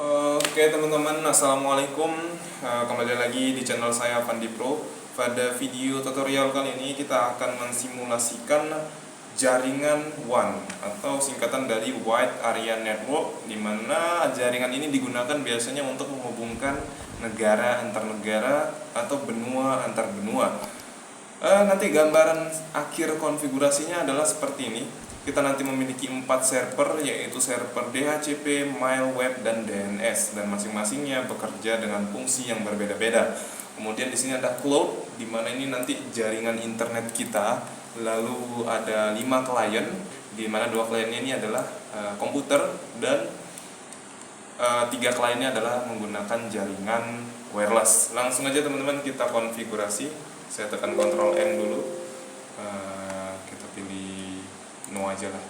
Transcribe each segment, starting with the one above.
Oke teman-teman, assalamualaikum. Kembali lagi di channel saya Fandi Pro. Pada video tutorial kali ini kita akan mensimulasikan jaringan WAN atau singkatan dari Wide Area Network, di mana jaringan ini digunakan biasanya untuk menghubungkan negara antar negara atau benua antar benua. Nanti gambaran akhir konfigurasinya adalah seperti ini. Kita nanti memiliki 4 server, yaitu server DHCP, Mailweb, dan DNS, dan masing-masingnya bekerja dengan fungsi yang berbeda-beda. Kemudian di sini ada cloud, di mana ini nanti jaringan internet kita. Lalu ada 5 klien, di mana 2 kliennya ini adalah komputer, dan 3 kliennya adalah menggunakan jaringan wireless. Langsung aja teman-teman kita konfigurasi. Saya tekan Ctrl N dulu. Kita pilih no aja lah.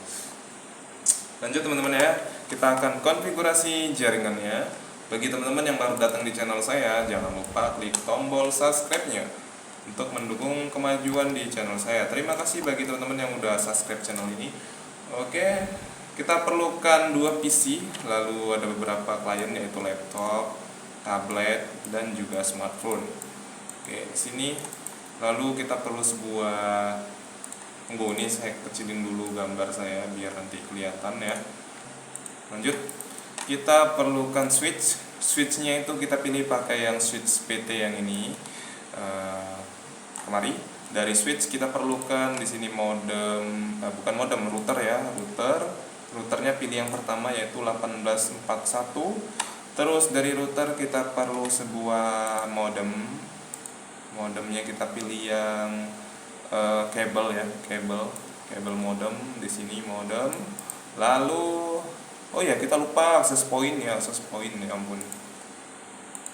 Lanjut teman-teman ya, kita akan konfigurasi jaringannya. Bagi teman-teman yang baru datang di channel saya, jangan lupa klik tombol subscribe-nya untuk mendukung kemajuan di channel saya. Terima kasih bagi teman-teman yang udah subscribe channel ini. Oke, kita perlukan 2 PC, lalu ada beberapa klien yaitu laptop, tablet, dan juga smartphone. Oke, di sini lalu kita perlu sebuah ini saya kecilin dulu gambar saya biar nanti kelihatan ya. Lanjut, kita perlukan switchnya itu kita pilih pakai yang switch PT yang ini. Kemari dari switch kita perlukan di sini modem, bukan modem, router ya, routernya pilih yang pertama yaitu 1841. Terus dari router kita perlu sebuah modemnya kita pilih yang kabel ya, kabel modem. Di sini modem. Lalu kita lupa akses point ya, ampun.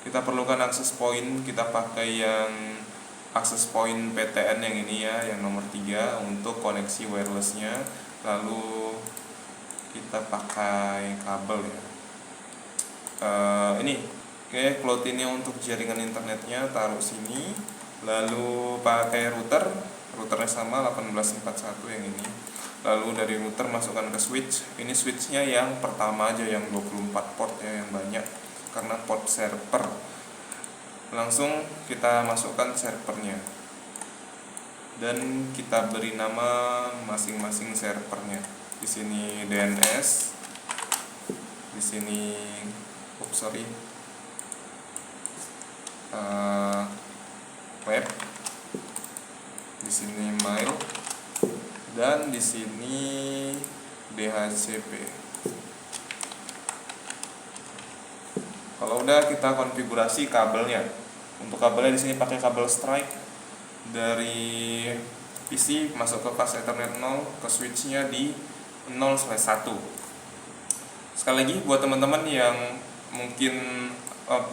Kita perlukan akses point, kita pakai yang akses point PTN yang ini ya, yang nomor 3 untuk koneksi wirelessnya. Lalu kita pakai kabel ya. Cloud ini untuk jaringan internetnya taruh sini. Lalu pakai routernya sama 1841 yang ini. Lalu dari router masukkan ke switch. Ini switchnya yang pertama aja, yang 24 port ya, yang banyak karena port server. Langsung kita masukkan servernya dan kita beri nama masing-masing servernya. Di sini DNS, di sini web, di sini mail, dan di sini DHCP. Kalau udah, kita konfigurasi kabelnya. Untuk kabelnya di sini pakai kabel strike dari PC masuk ke fast Ethernet 0 ke switchnya di 0/1. Sekali lagi buat teman-teman yang mungkin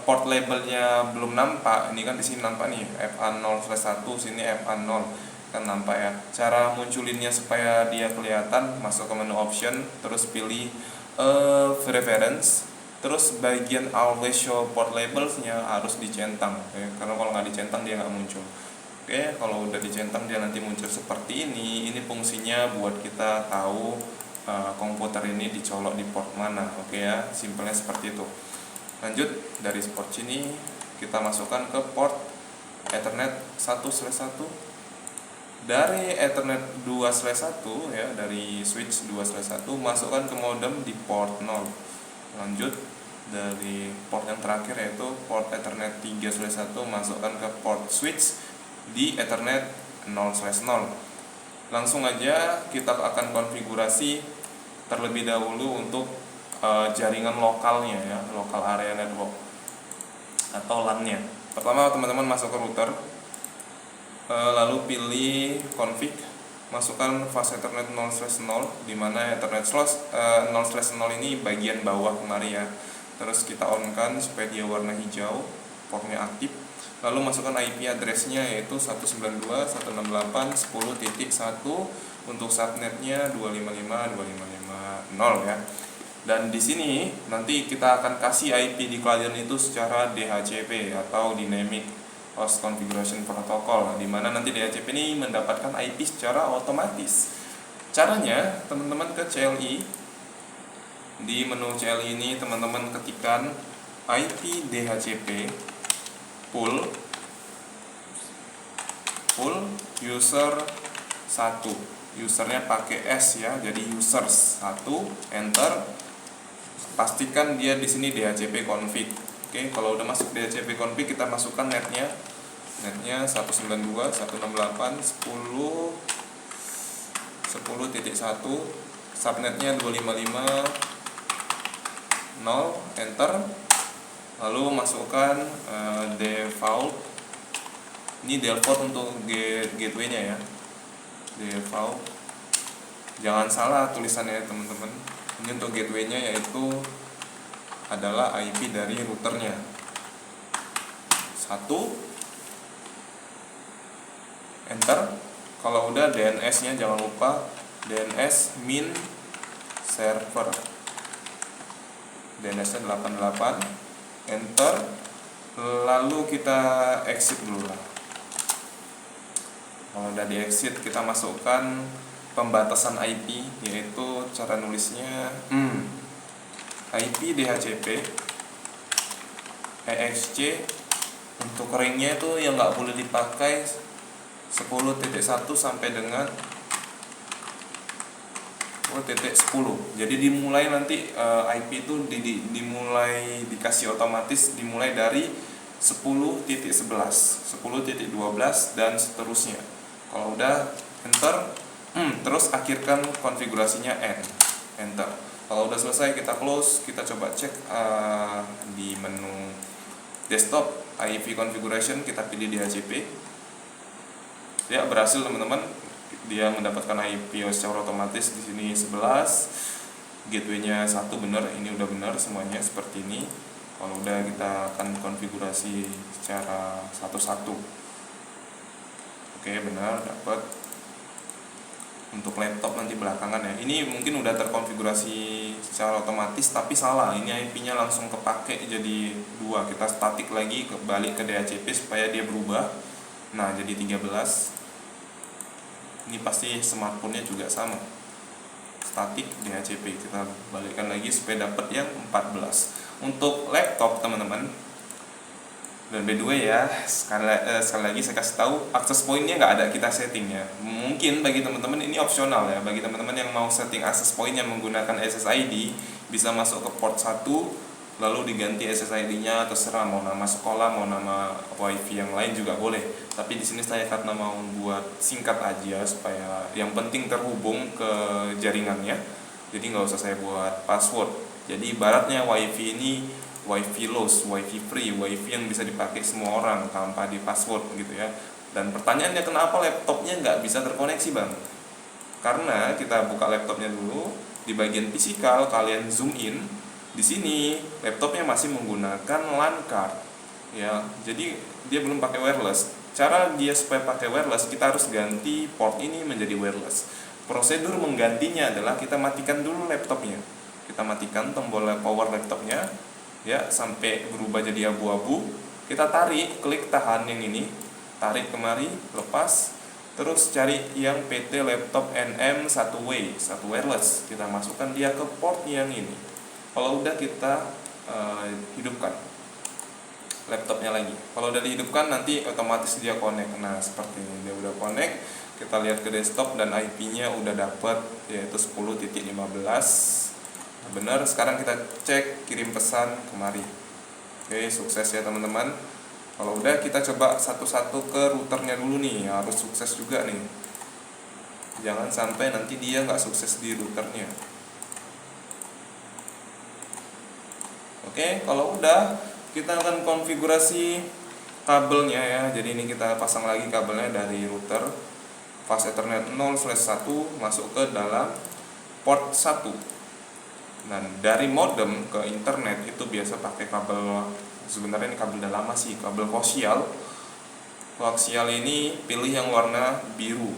port labelnya belum nampak, ini kan di sini nampak nih FA0/1, sini FA0 kan nampak ya. Cara munculinnya supaya dia kelihatan, masuk ke menu option, terus pilih preference, terus bagian always show port labelsnya harus dicentang, karena kalau nggak dicentang dia nggak muncul. Kalau udah dicentang dia nanti muncul seperti ini. Ini fungsinya buat kita tahu komputer ini dicolok di port mana. Ya, simpelnya seperti itu. Lanjut, dari port sini kita masukkan ke port Ethernet 1/1. Dari Ethernet 2/1 ya, dari switch 2/1 masukkan ke modem di port 0. Lanjut, dari port yang terakhir yaitu port Ethernet 3/1 masukkan ke port switch di Ethernet 0/0. Langsung aja kita akan konfigurasi terlebih dahulu untuk jaringan lokalnya ya, local area network atau LAN-nya. Pertama teman-teman masuk ke router, lalu pilih config, masukkan fast Ethernet 0/0, di mana Ethernet 0/0 ini bagian bawah kemari ya. Terus kita on kan supaya dia warna hijau, portnya aktif. Lalu masukkan IP address-nya yaitu 192.168.10.1, untuk subnetnya 255.255.0 ya. Dan di sini nanti kita akan kasih IP di klien itu secara DHCP atau Dynamic Host Configuration Protocol, di mana nanti DHCP ini mendapatkan IP secara otomatis. Caranya, teman-teman ke CLI, Di menu CLI ini teman-teman ketikkan IP DHCP pool user 1, usernya pakai S ya, jadi users 1, enter. Pastikan dia di sini DHCP config. Oke, kalau udah masuk DHCP config, kita masukkan netnya 192.168.10.1, subnetnya 255.0, enter. Lalu masukkan default, ini default untuk gateway-nya ya, default, jangan salah tulisannya teman-teman. Ini untuk gateway-nya, yaitu adalah IP dari routernya 1, enter. Kalau udah DNS-nya jangan lupa DNS min server, DNS-nya 88, enter. Lalu kita exit dulu lah. Kalau udah di exit, kita masukkan pembatasan IP, yaitu cara nulisnya IP DHCP EXC. Untuk ringnya itu yang nggak boleh dipakai 10.1 sampai dengan 10.10. Jadi dimulai nanti IP itu dimulai dikasih otomatis dimulai dari 10.11, 10.12 dan seterusnya. Kalau udah enter, terus akhirkan konfigurasinya enter. Kalau udah selesai kita close, kita coba cek di menu desktop IP configuration, kita pilih DHCP. Ya, berhasil teman-teman. Dia mendapatkan IP secara otomatis di sini 11, gateway-nya 1 benar, ini udah benar semuanya seperti ini. Kalau udah kita akan konfigurasi secara satu-satu. Oke, benar, dapat. Untuk laptop nanti belakangan ya. Ini mungkin udah terkonfigurasi secara otomatis tapi salah. Ini IP-nya langsung kepake jadi 2. Kita statik lagi balik ke DHCP supaya dia berubah. Nah, jadi 13. Ini pasti smartphone-nya juga sama. Statik DHCP, kita balikkan lagi supaya dapat yang 14. Untuk laptop teman-teman, dan by the way ya, sekali lagi saya kasih tahu, access point-nya nggak ada kita settingnya. Mungkin bagi teman-teman ini opsional ya. Bagi teman-teman yang mau setting access point-nya menggunakan SSID, bisa masuk ke port 1, lalu diganti SSID-nya, terserah mau nama sekolah, mau nama wifi yang lain juga boleh. Tapi di sini saya karena mau buat singkat aja supaya yang penting terhubung ke jaringannya, jadi nggak usah saya buat password. Jadi ibaratnya wifi ini wifi loss, wifi free, wifi yang bisa dipakai semua orang tanpa di password gitu ya. Dan pertanyaannya, kenapa laptopnya nggak bisa terkoneksi bang? Karena kita buka laptopnya dulu, di bagian physical kalian zoom in. Di sini laptopnya masih menggunakan LAN card ya, jadi dia belum pakai wireless. Cara dia supaya pakai wireless, kita harus ganti port ini menjadi wireless. Prosedur menggantinya adalah kita matikan dulu laptopnya, kita matikan tombol power laptopnya ya sampai berubah jadi abu-abu. Kita tarik, klik tahan yang ini, tarik kemari, lepas, terus cari yang PT laptop NM 1W, 1 wireless, kita masukkan dia ke port yang ini. Kalau udah kita hidupkan laptopnya lagi. Kalau udah dihidupkan nanti otomatis dia connect. Nah, seperti ini dia udah connect. Kita lihat ke desktop dan IP-nya udah dapat, yaitu 10.15. Nah, benar. Sekarang kita cek kirim pesan kemari. Oke, sukses ya teman-teman. Kalau udah, kita coba satu-satu ke routernya dulu nih. Harus sukses juga nih. Jangan sampai nanti dia nggak sukses di routernya. Oke, kalau udah, kita akan konfigurasi kabelnya ya. Jadi ini kita pasang lagi kabelnya dari router fast ethernet 0/1 masuk ke dalam port 1. Dan dari modem ke internet itu biasa pakai kabel, sebenarnya ini kabel udah lama sih, kabel koaksial. Koaksial ini pilih yang warna biru.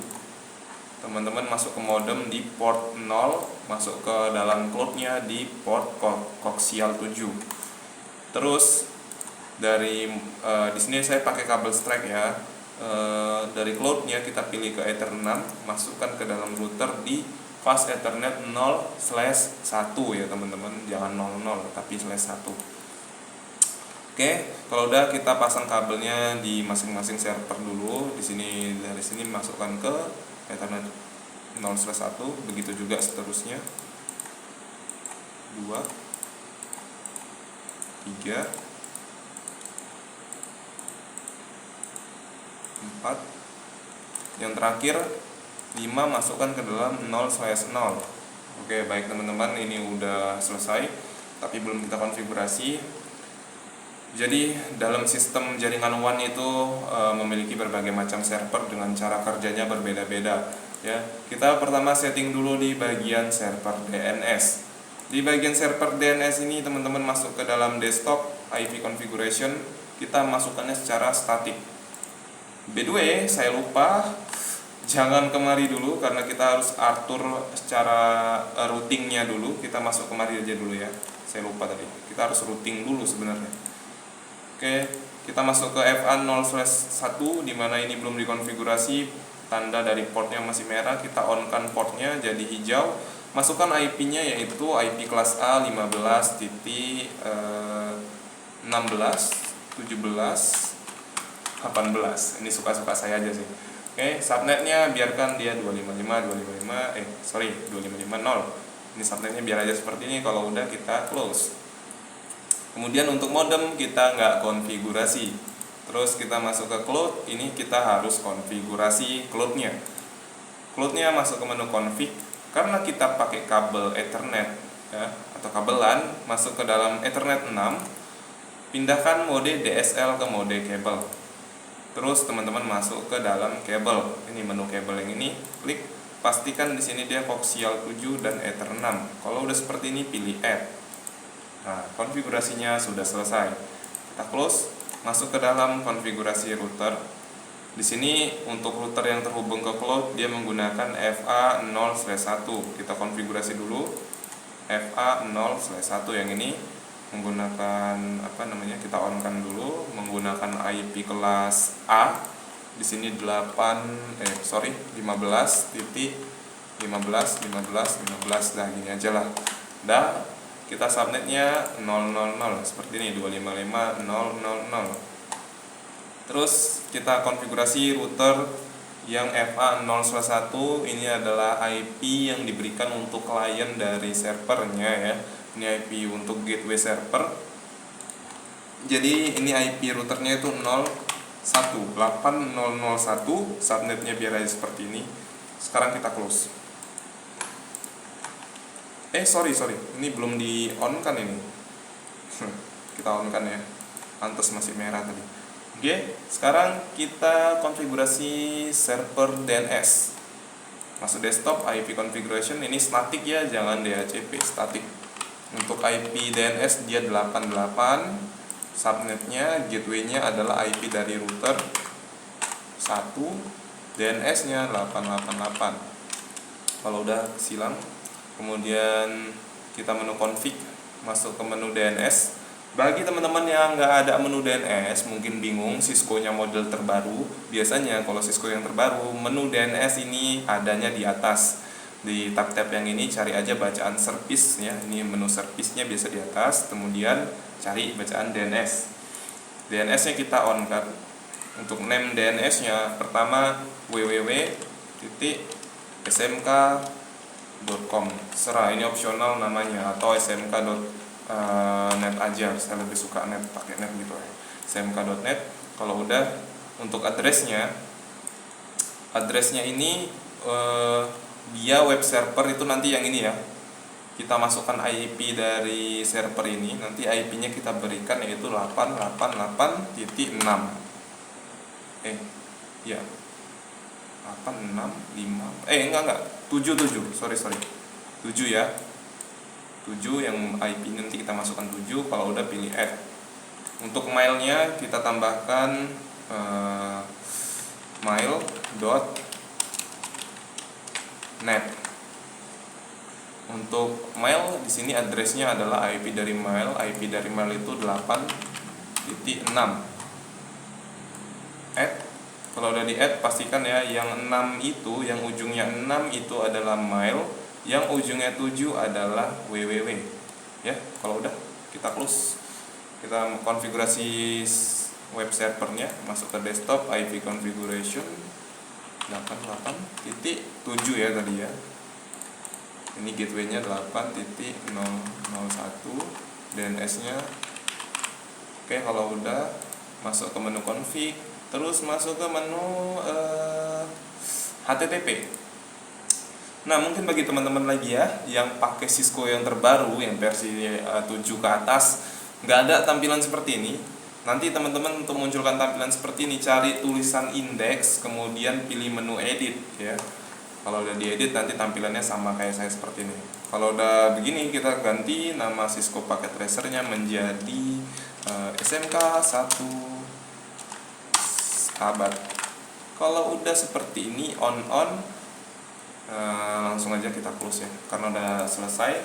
Teman-teman masuk ke modem di port 0, masuk ke dalam cloud-nya di port koaksial 7. Terus dari di sini saya pakai kabel strike ya. Dari cloud-nya kita pilih ke Ether 6, masukkan ke dalam router di fast Ethernet 0/1 ya teman-teman, jangan 00 tapi /1. Oke, kalau udah kita pasang kabelnya di masing-masing server dulu. Di sini, dari sini masukkan ke Ethernet 0/1, begitu juga seterusnya. 2 3 4, yang terakhir 5 masukkan ke dalam 0/0. Oke, baik teman-teman, ini udah selesai tapi belum kita konfigurasi. Jadi dalam sistem jaringan WAN itu memiliki berbagai macam server dengan cara kerjanya berbeda-beda ya. Kita pertama setting dulu di bagian server DNS. Di bagian server DNS ini teman-teman masuk ke dalam desktop IP configuration, kita masukkannya secara statik. By the way, saya lupa, jangan kemari dulu karena kita harus atur secara routingnya dulu. Kita masuk kemari aja dulu ya, saya lupa tadi, kita harus routing dulu sebenarnya. Oke, kita masuk ke FA0/1, dimana ini belum dikonfigurasi, tanda dari portnya masih merah, kita on kan portnya jadi hijau. Masukkan IP-nya yaitu IP kelas A 15.16, 17, 18. Ini suka-suka saya aja sih. Oke, subnetnya biarkan dia 255. Ini subnetnya biar aja seperti ini. Kalau udah kita close. Kemudian untuk modem kita nggak konfigurasi. Terus kita masuk ke cloud, ini kita harus konfigurasi cloudnya. Cloudnya masuk ke menu config. Karena kita pakai kabel Ethernet ya, atau kabelan, masuk ke dalam Ethernet 6, pindahkan mode DSL ke mode kabel. Terus teman-teman masuk ke dalam kabel. Ini menu kabel yang ini, klik, pastikan di sini dia koaksial 7 dan Ether 6. Kalau udah seperti ini pilih add. Nah, konfigurasinya sudah selesai. Kita close, masuk ke dalam konfigurasi router. Di sini untuk router yang terhubung ke cloud dia menggunakan FA0/1. Kita konfigurasi dulu FA0/1 yang ini menggunakan kita on-kan dulu, menggunakan IP kelas A. Di sini 15.15 dah, gini aja lah. Dah, kita subnetnya 000 seperti ini, 255.000. Terus kita konfigurasi router yang FA0/1. Ini adalah IP yang diberikan untuk klien dari servernya ya. Ini IP untuk gateway server. Jadi ini IP routernya itu 0.1.8.0.0.1. Subnetnya biar aja seperti ini. Sekarang kita close. Sorry, ini belum di on kan ini. Kita on kan ya. Pantes masih merah tadi. Oke, sekarang kita konfigurasi server DNS. Masuk desktop, IP configuration, ini static ya, jangan DHCP, static. Untuk IP DNS dia 88, subnetnya, gateway-nya adalah IP dari router 1, DNS-nya 888. Kalau udah silang, kemudian kita menu config, masuk ke menu DNS. Bagi teman-teman yang nggak ada menu DNS, mungkin bingung Cisco-nya model terbaru. Biasanya kalau Cisco yang terbaru, menu DNS ini adanya di atas. Di tab-tab yang ini cari aja bacaan service ya. Ini menu service-nya biasa di atas, kemudian cari bacaan DNS. DNS-nya kita on kan. Untuk name DNS-nya pertama www.smk.com. Serah, ini opsional namanya, atau smk.net aja, saya lebih suka net, pakai net gitu ya, smk.net. Kalau udah, untuk addressnya ini dia web server itu nanti yang ini ya, kita masukkan IP dari server ini, nanti IP-nya kita berikan yaitu 888.6. Ya 865 enggak 77, sorry 7 ya, 7 yang IP nanti kita masukkan 7. Kalau udah pilih add. Untuk mailnya kita tambahkan mail.net. Untuk mail di sini addressnya adalah IP dari mail. IP dari mail itu 8.6. Add. Kalau udah di add pastikan ya yang 6 itu, yang ujungnya 6 itu adalah mail, yang ujungnya 7 adalah www ya. Kalau udah kita close, kita konfigurasi web servernya, masuk ke desktop, IP configuration 88.7 ya tadi ya. Ini gateway-nya 8.001, DNS-nya. Oke, kalau udah masuk ke menu config, terus masuk ke menu HTTP. Nah, mungkin bagi teman-teman lagi ya yang pakai Cisco yang terbaru, yang versi 7 ke atas, nggak ada tampilan seperti ini. Nanti teman-teman untuk munculkan tampilan seperti ini, cari tulisan index, kemudian pilih menu edit ya. Kalau udah diedit nanti tampilannya sama kayak saya seperti ini. Kalau udah begini, kita ganti nama Cisco Packet Tracer-nya menjadi SMK 1 abad. Kalau udah seperti ini on langsung aja kita close ya, karena udah selesai.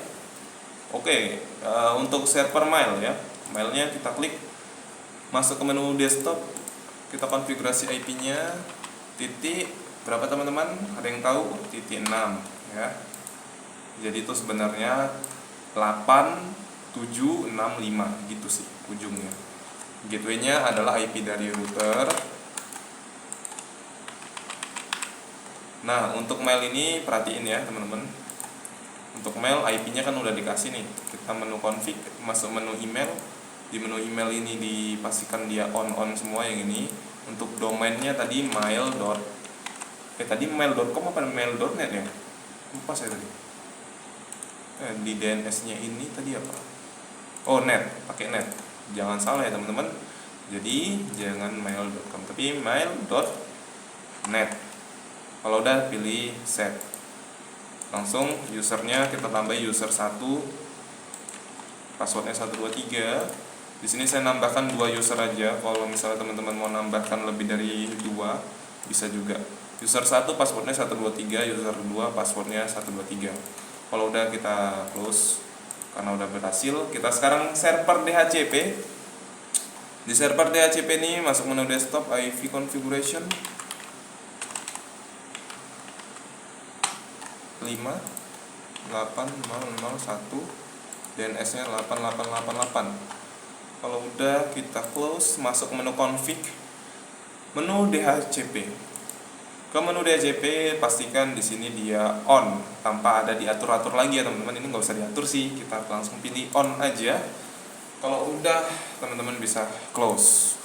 Oke, untuk server mail ya, mailnya kita klik, masuk ke menu desktop, kita konfigurasi IP-nya titik berapa teman-teman? Ada yang tahu? Titik 6 ya. Jadi itu sebenarnya 8765 gitu sih ujungnya. Gateway-nya adalah IP dari router. Nah, untuk mail ini perhatiin ya teman-teman. Untuk mail IP-nya kan udah dikasih nih. Kita menu config, masuk menu email. Di menu email ini dipastikan dia on semua yang ini. Untuk domainnya tadi mail.com apa mail.net ya? Lupa saya tadi. Di DNS-nya ini tadi apa? Oh, net, pakai net. Jangan salah ya teman-teman. Jadi jangan mail.com tapi mail.net. Kalau udah pilih set. Langsung usernya kita tambah user 1. Passwordnya 123. Di sini saya nambahkan 2 user aja. Kalau misalnya teman-teman mau nambahkan lebih dari 2 bisa juga. User 1 passwordnya 123, user 2 passwordnya 123. Kalau udah kita close karena udah berhasil. Kita sekarang server DHCP. Di server DHCP ini masuk menu desktop, IP configuration 58001, DNS-nya 8888. Kalau udah kita close, masuk menu config, menu DHCP. Ke menu DHCP pastikan di sini dia on, tanpa ada diatur-atur lagi ya teman-teman. Ini nggak usah diatur sih, kita langsung pilih on aja. Kalau udah, teman-teman bisa close.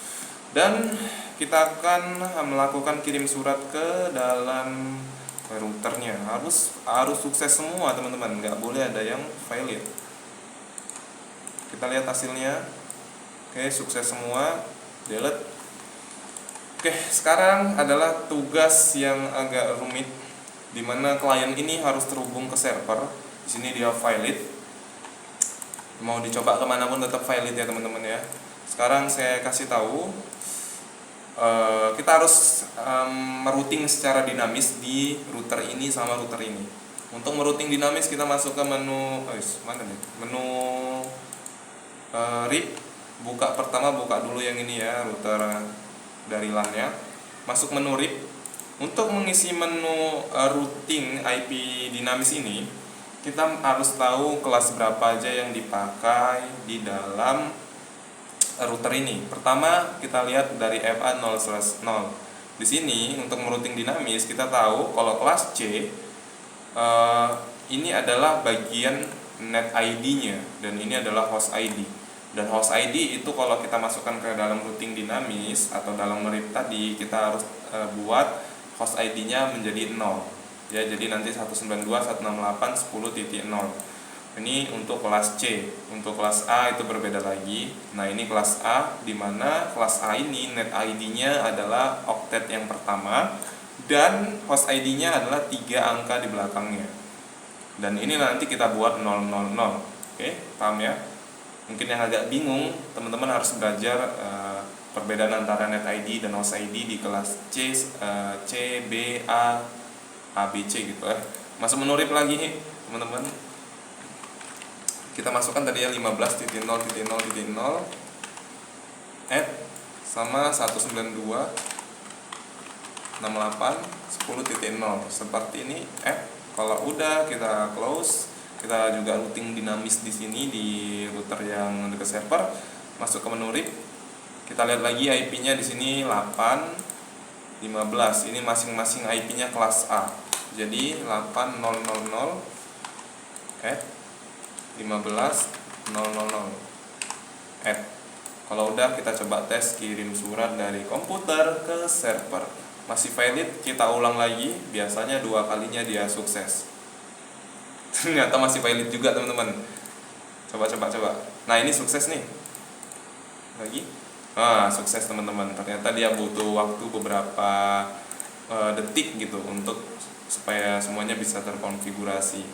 Dan kita akan melakukan kirim surat ke dalam routernya. Harus sukses semua teman-teman, nggak boleh ada yang failed. Kita lihat hasilnya. Oke, sukses semua. Delete. Oke, sekarang adalah tugas yang agak rumit, dimana klien ini harus terhubung ke server. Di sini dia valid. Mau dicoba kemanapun tetap valid ya teman-teman ya. Sekarang saya kasih tahu, kita harus merouting secara dinamis di router ini sama router ini. Untuk merouting dinamis kita masuk ke menu, mana nih? Menu RIP. Pertama buka dulu yang ini ya, router dari LAN-nya. Masuk menu RIP. Untuk mengisi menu routing IP dinamis ini, kita harus tahu kelas berapa aja yang dipakai di dalam router ini. Pertama kita lihat dari FA 0/0. Di sini untuk merouting dinamis kita tahu kalau kelas C ini adalah bagian net ID-nya dan ini adalah host ID. Dan host ID itu kalau kita masukkan ke dalam routing dinamis atau dalam RIP tadi, kita harus buat host ID-nya menjadi 0. Ya, jadi nanti 192.168.10.0. Ini untuk kelas C. Untuk kelas A itu berbeda lagi. Nah, ini kelas A, di mana kelas A ini net ID-nya adalah oktet yang pertama dan host ID-nya adalah 3 angka di belakangnya. Dan ini nanti kita buat 000. Oke, paham ya? Mungkin yang agak bingung, teman-teman harus belajar perbedaan antara net ID dan host ID di kelas C, B, A, B, C gitu ya. Masuk menu RIP lagi nih, teman-teman. Kita masukkan tadi ya 15.0.0.0 add sama 192.68.10.0 seperti ini, add Kalau udah kita close, kita juga routing dinamis di sini di router yang dekat server. Masuk ke menu RIP. Kita lihat lagi IP-nya di sini 8.15. Ini masing-masing IP-nya kelas A. Jadi 8.0.0.0 15.0.0.0 Kalau udah, kita coba tes kirim surat dari komputer ke server. Masih valid, kita ulang lagi. Biasanya 2 kalinya dia sukses. Ternyata masih valid juga teman-teman. Coba. Nah, ini sukses nih. Lagi. Sukses teman-teman. Ternyata dia butuh waktu beberapa detik gitu untuk supaya semuanya bisa terkonfigurasi.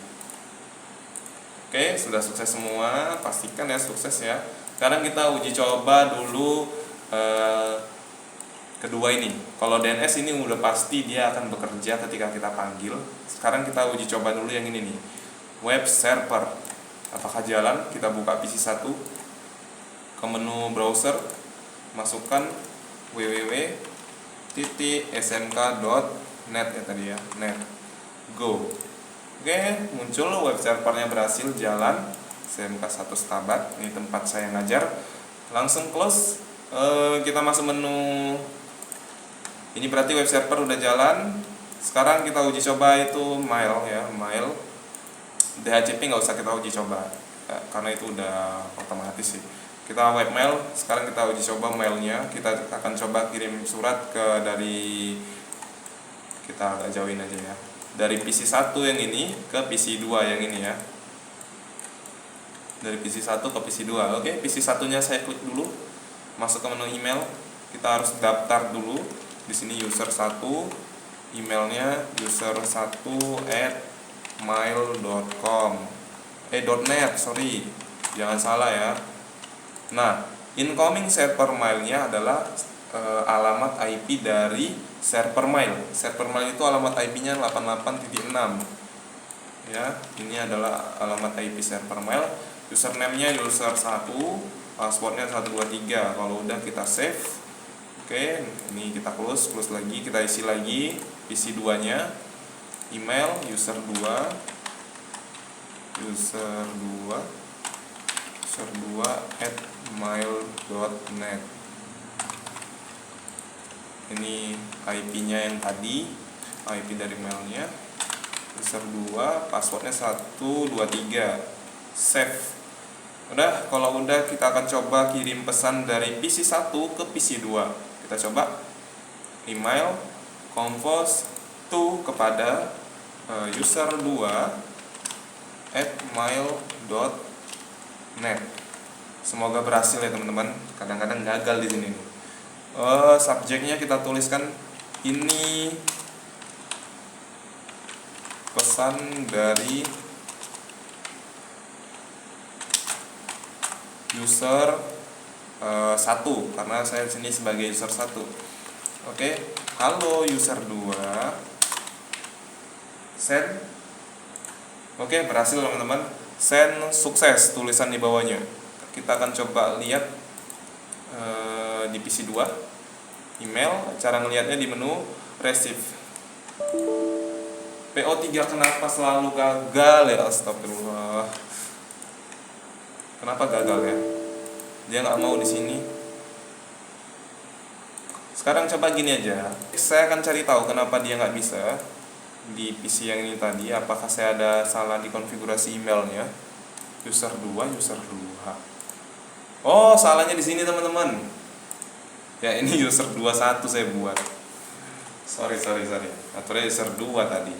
Oke, sudah sukses semua. Pastikan ya sukses ya. Sekarang kita uji coba dulu kedua ini. Kalau DNS ini udah pasti dia akan bekerja ketika kita panggil. Sekarang kita uji coba dulu yang ini nih, web server. Apakah jalan? Kita buka PC 1, ke menu browser, masukkan www.smk.net ya tadi ya, net, go. Oke, muncul web servernya berhasil jalan. SMK 1 Stabat, ini tempat saya ngajar. Langsung close. Kita masuk menu. Ini berarti web server udah jalan. Sekarang kita uji coba itu mail ya, mail. DHCP nggak usah kita uji coba ya, karena itu udah otomatis sih. Kita webmail. Sekarang kita uji coba mailnya. Kita akan coba kirim surat dari, kita agak jauhin aja ya, dari PC 1 yang ini ke PC 2 yang ini ya. Dari PC 1 ke PC 2. Oke, PC 1-nya saya klik dulu. Masuk ke menu email. Kita harus daftar dulu. Di sini user 1, emailnya user1@mail.com. .net, sorry. Jangan salah ya. Nah, incoming server mailnya adalah alamat IP dari server mail. Server mail itu alamat IP-nya 88.6. Ya, ini adalah alamat IP server mail. Username-nya user1, passwordnya 123. Kalau udah kita save. Oke, ini kita close lagi, kita isi lagi PC 2-nya. Email user2 @mail.net. Ini IP-nya yang tadi, IP dari mailnya. User2, passwordnya 123. Save. Udah, kalau udah kita akan coba kirim pesan dari PC 1 ke PC 2. Kita coba email compose to kepada user2@mail.net. Semoga berhasil ya teman-teman. Kadang-kadang gagal di sini. Subjeknya kita tuliskan ini pesan dari user 1, karena saya sini sebagai user 1. Oke, halo user 2, send. Oke, berhasil teman-teman. Send sukses tulisan di bawahnya. Kita akan coba lihat di PC 2 email. Cara ngelihatnya di menu receive. PO3 kenapa selalu gagal ya? Astagfirullah. Kenapa gagal ya? Dia nggak mau di sini. Sekarang coba gini aja. Saya akan cari tahu kenapa dia nggak bisa di PC yang ini tadi. Apakah saya ada salah di konfigurasi emailnya? User 2. Oh, salahnya di sini teman-teman. Ya, ini user 21 saya buat. Sorry. Aturnya user 2 tadi.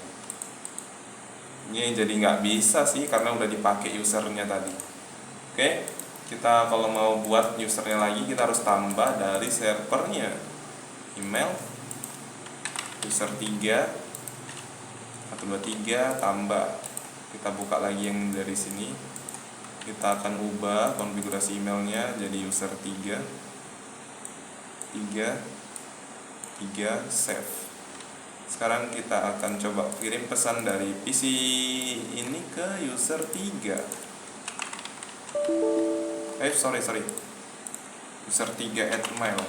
Ini jadi nggak bisa sih karena udah dipakai usernya tadi. Oke, kita kalau mau buat usernya lagi kita harus tambah dari servernya. Email user 3 123 tambah. Kita buka lagi yang dari sini. Kita akan ubah konfigurasi emailnya jadi user 3 save. Sekarang kita akan coba kirim pesan dari PC ini ke user 3. Sorry. User 3 @mail.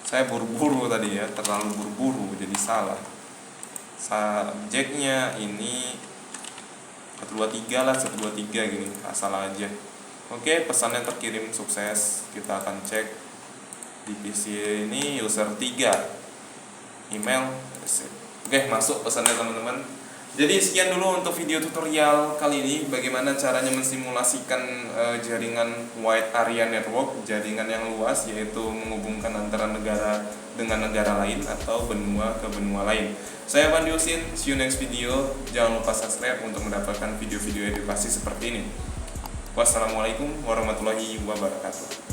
Saya buru-buru tadi ya, terlalu buru-buru jadi salah. Subjeknya ini 123 lah, 123 gini, asal aja. Oke, pesannya terkirim sukses. Kita akan cek di PC ini user 3 email. Oke, masuk pesannya teman-teman. Jadi sekian dulu untuk video tutorial kali ini, bagaimana caranya mensimulasikan jaringan wide area network, jaringan yang luas, yaitu menghubungkan antara negara dengan negara lain atau benua ke benua lain. Saya Pandi Husin, see you next video. Jangan lupa subscribe untuk mendapatkan video-video edukasi seperti ini. Wassalamualaikum warahmatullahi wabarakatuh.